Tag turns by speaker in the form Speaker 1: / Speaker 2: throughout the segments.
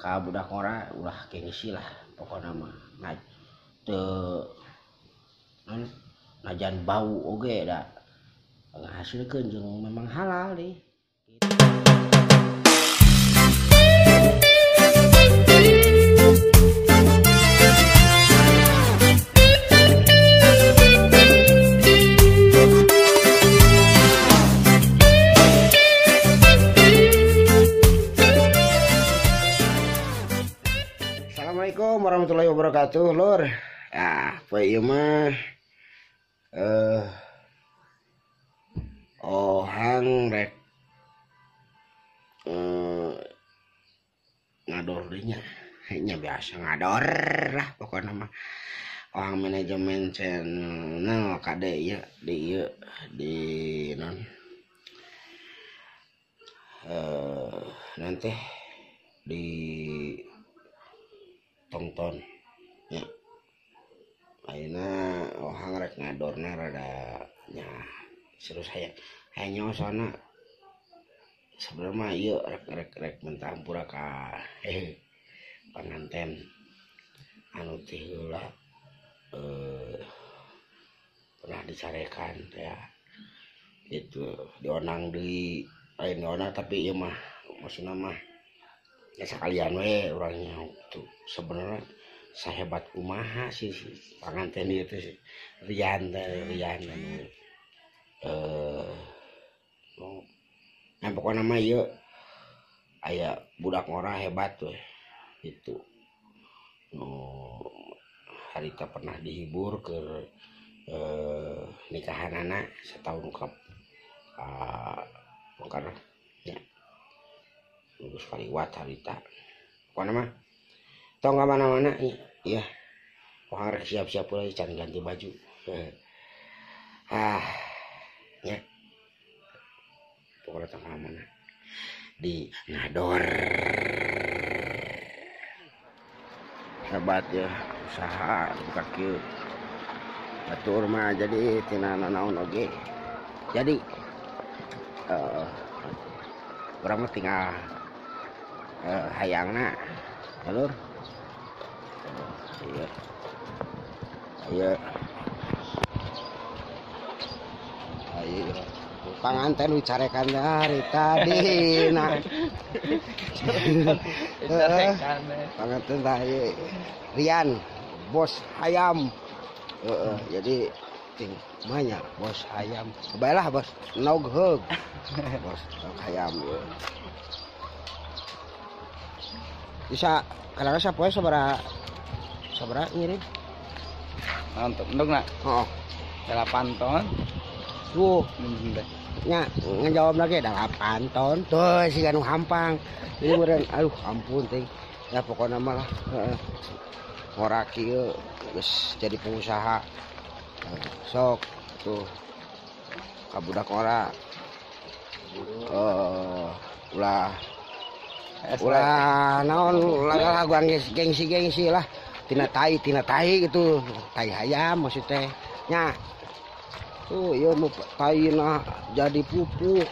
Speaker 1: ka budak ora ulah gengsi lah pokokna mah. Nah, teu najan bau oge da ngahasilkeun jeung memang halal deh. Assalamualaikum warahmatullahi wabarakatuh, Lur. Ya, poe ieu mah ohang rek ngador deui nya. Nya biasa ngador lah pokona mah. Ohang manajemen channel kade ieu di non nanti di tonton ya. Ayeuna ohang rek ngadorna rada nya seru saya nyosona sebenarnya mah ieu rek mentah hampura ka panganten anu teh heula pernah dicarekan ya itu dionang deui lain dionang tapi ieu mah maksudna mah ya sekalian we orangnya tuh sebenarnya sahebat kumaha sih panganten ieu teh Rian nah pokoknya mah ieu aya budak ngora hebat we itu harita pernah dihibur ke nikahanana setahun kap karena ya lulus kaliwat harita pokoknya mah tong ka mana-mana iya ohang rek siap-siap euy can ganti baju ya pokoknya tong ka mana di ngador hebat ya usaha buka kieu batur mah jadi tina nanaon oge jadi urang mah tinggal hayangna Lur. Iya panganten wicarekan dari tadi nah panganten tadi Rian bos ayam jadi ting banyak bos ayam baiklah bos nogheg bos ayam bisa kadang sapoe sabaraha ngirim
Speaker 2: untuk nak
Speaker 1: oh
Speaker 2: 8 ton
Speaker 1: tuh nya ngejawab lagi 8 ton tuh si anu hampang ini meureun aduh ampun teh ya pokoknya mah lah ngora kieu geus jadi pengusaha sok tuh ka budak ngora ulah naon lagu gengsi lah tina tai gitu tai hayam maksudnya nya tuh ieu nu taina jadi pupuk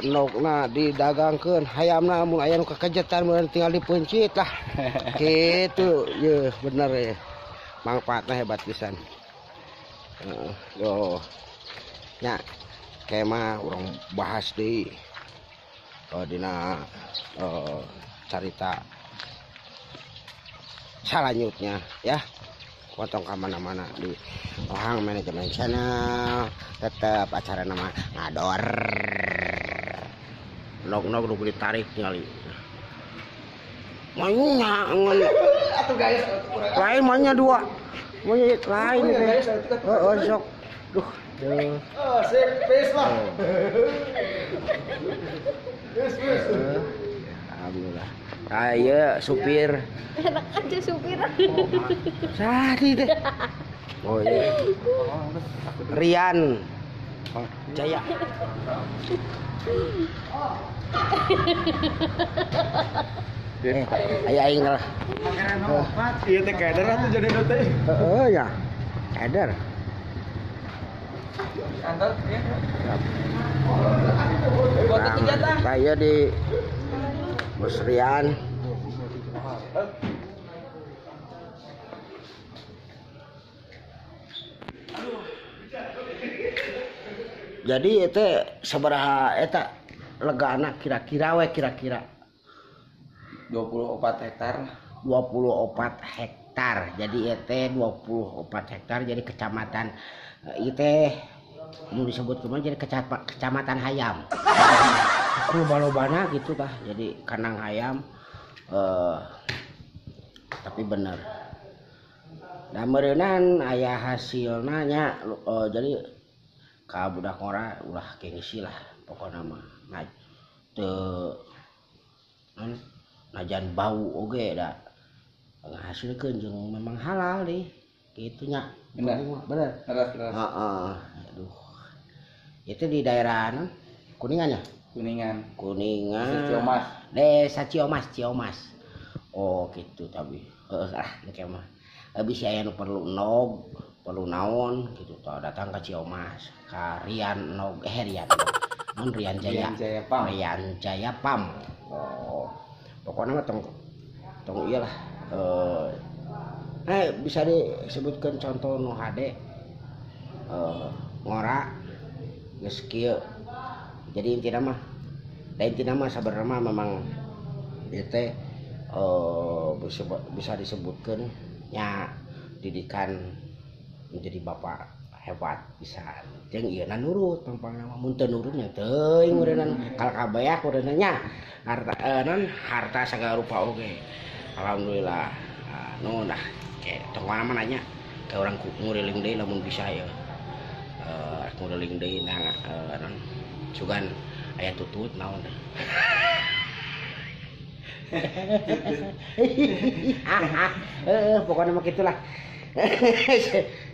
Speaker 1: nokna didagangkeun hayamna mun aya nu kakejetan meureun tinggal dipencit lah kitu ye bener ya manfaatna hebat pisan yo nya kemah urang bahas deui dina carita selanjutnya ya potong ke mana-mana di ohang manajemen channel tetap acara nama ngador nog udah ditarik nyali maunya
Speaker 2: atuh guys
Speaker 1: lain maunya dua maunya lain sok duh
Speaker 2: sip peace lah
Speaker 1: alhamdulillah ayo supir
Speaker 3: enak aja supir
Speaker 1: sadi deh oh iya Rian Jaya ayo aing lah
Speaker 2: iya teh kader atuh jadi teh
Speaker 1: ya kader
Speaker 2: antar ya
Speaker 1: saya di Bos Rian Jadi itu sabaraha eta legana kira-kira
Speaker 2: 24 hektar.
Speaker 1: 24 hektar. Jadi itu 24 hektar jadi kecamatan itu mau disebut kemana jadi kecamatan Hayam. Loba-lobana gitu tah. Jadi kandang hayam tapi bener. Nah meureunnan aya hasilna nya jadi ka budak ngora ulah gengsi lah pokokna mah. Nah teu najan bau oge da ngahasilkeun jeung memang halal deh kitu nya. Bener. Heeh. Aduh. Itu di daerah Kuningan ya? Kuningan. Desa Ciomas. Oh gitu tapi lah engke mah. Abis aya nu perlu nog, perlu naon gitu tah datang ke Ciomas, ka Rian Nog Rian. Non Rian Jaya. Rian Jaya Pam. Oh. Pokoknya mah tong iyalah bisa disebutkan contoh nu hade ngora geus kieu. Jadi intina mah sabarna mah memang ieu teh bisa disebutkan nya didikan menjadi bapak hebat bisa jeung ieu na nurut pampangna mah mun teu nurut nya teuing ureunan kalakabeak ureunan nya harta sagala rupa oge. Alhamdulillah nu dah ke tong mana nanya ke orang nguriling deui lamun bisa ya nguriling deui na sugan aya tutut naon pokoknya mah gitulah.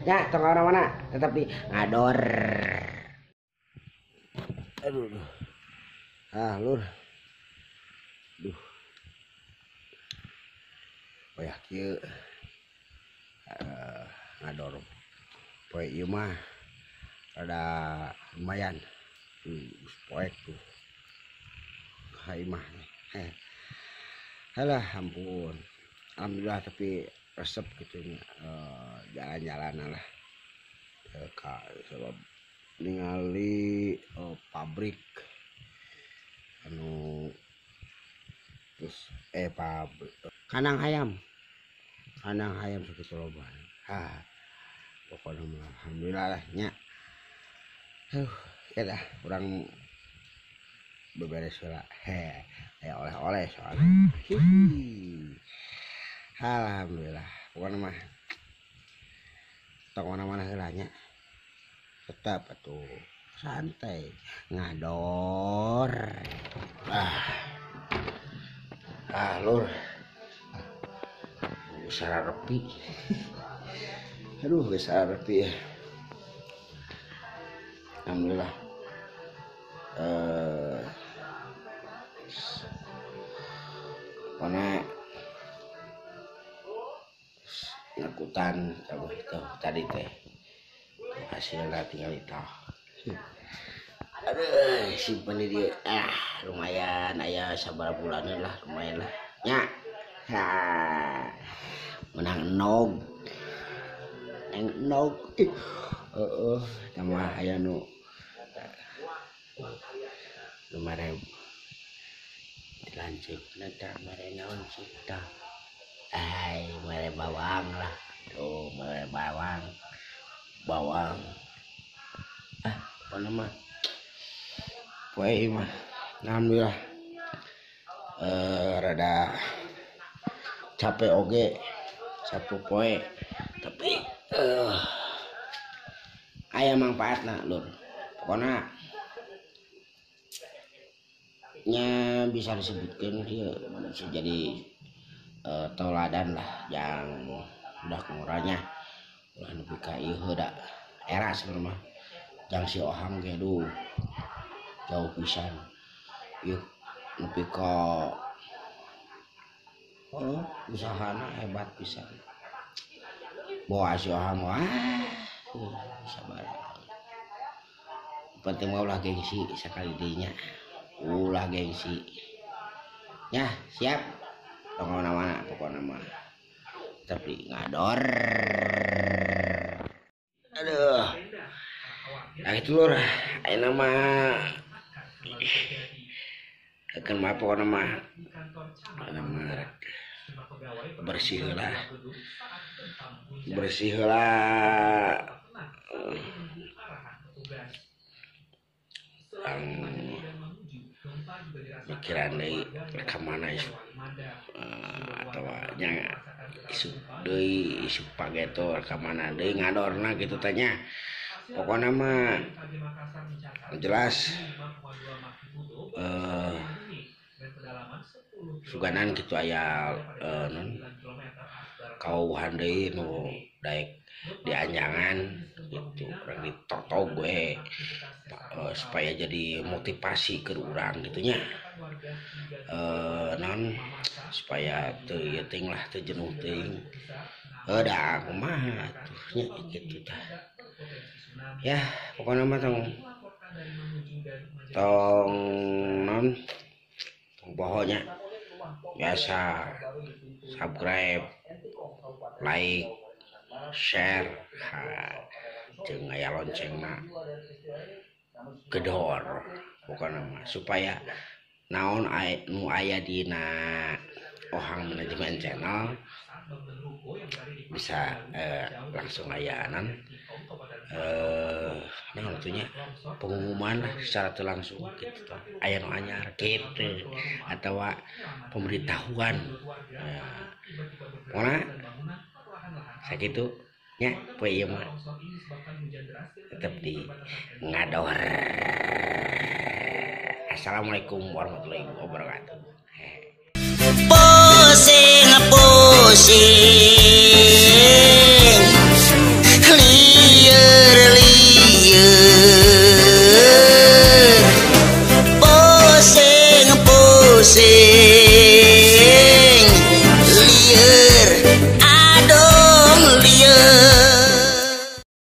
Speaker 1: Ya tong mana tetapi ngador. Aduh. Lur. Duh. Poyak kieu ngador. Poe ieu mah rada lumayan. Poek tuh. Hai mah. Halah ampun. Alhamdulillah tapi resep gitu jalan-jalan lah. Sebab ningali pabrik anu terus pabrik kandang hayam segitu loba. Pokoknya alhamdulillah lah nya. Kita urang beberes heula. Ya oleh-oleh soalnya. Alhamdulillah. Pokoknya mah tong mana-mana heula nya. Tetap atuh santai ngador. Lur. Besar repi. Aduh besar repi ya. Alhamdulillah. Pokoknya ngakutan tadi teh hasilnya tinggal itu. Aduh simpen di dia lumayan aya sabar bulanan lah lumayan lah nya. Menang nog tambah aya nu lumayan dilanjut nanti mere naon cipta mere bawang lah tuh mere bawang apa nama poe mah alhamdulillah rada capek oge satu poe tapi aya manfaatna lur. Pokoknya nya bisa disebutkan dia bisa jadi teladan lah yang udah nguranya ulah nepi ka ieu heuda era sebenarnya jang si Ohang ge duh jauh pisan ieu nepi ka usahana hebat pisan bawa si Ohang sabar penting mah ulah gengsi sakali dinya ulah gengsi ya siap tong mana-mana pokoknya mah tapi ngador aduh lagi itu lur, ayeuna mah akan mah pokona mah bersih heula pikiran deui kamana isu atau nya isu deui isu pageto kamana deui ngadorna gitu tanya pokoknya mah jelas suganan gitu aya non kauhan deui nu daek dianjangan gitu urang ditotog gue supaya jadi motivasi ke urang gitunya non supaya teu ieu teuing lah teu jenuh teuing da kumaha atuh nya gitu tah ya pokoknya mah tong non pokoknya biasa subscribe like share jeung aya loncengna gedor pokoknya mah supaya naon nu aya dina Ohang Manajemen Channel bisa langsung ayaanan naon atunya pengumuman lah secara teu langsung gitu aya nu anyar gitu atawa pemberitahuan pokona sakitu nya poe ieu mah tetep di ngador. Assalamualaikum warahmatullahi wabarakatuh.
Speaker 3: Pusing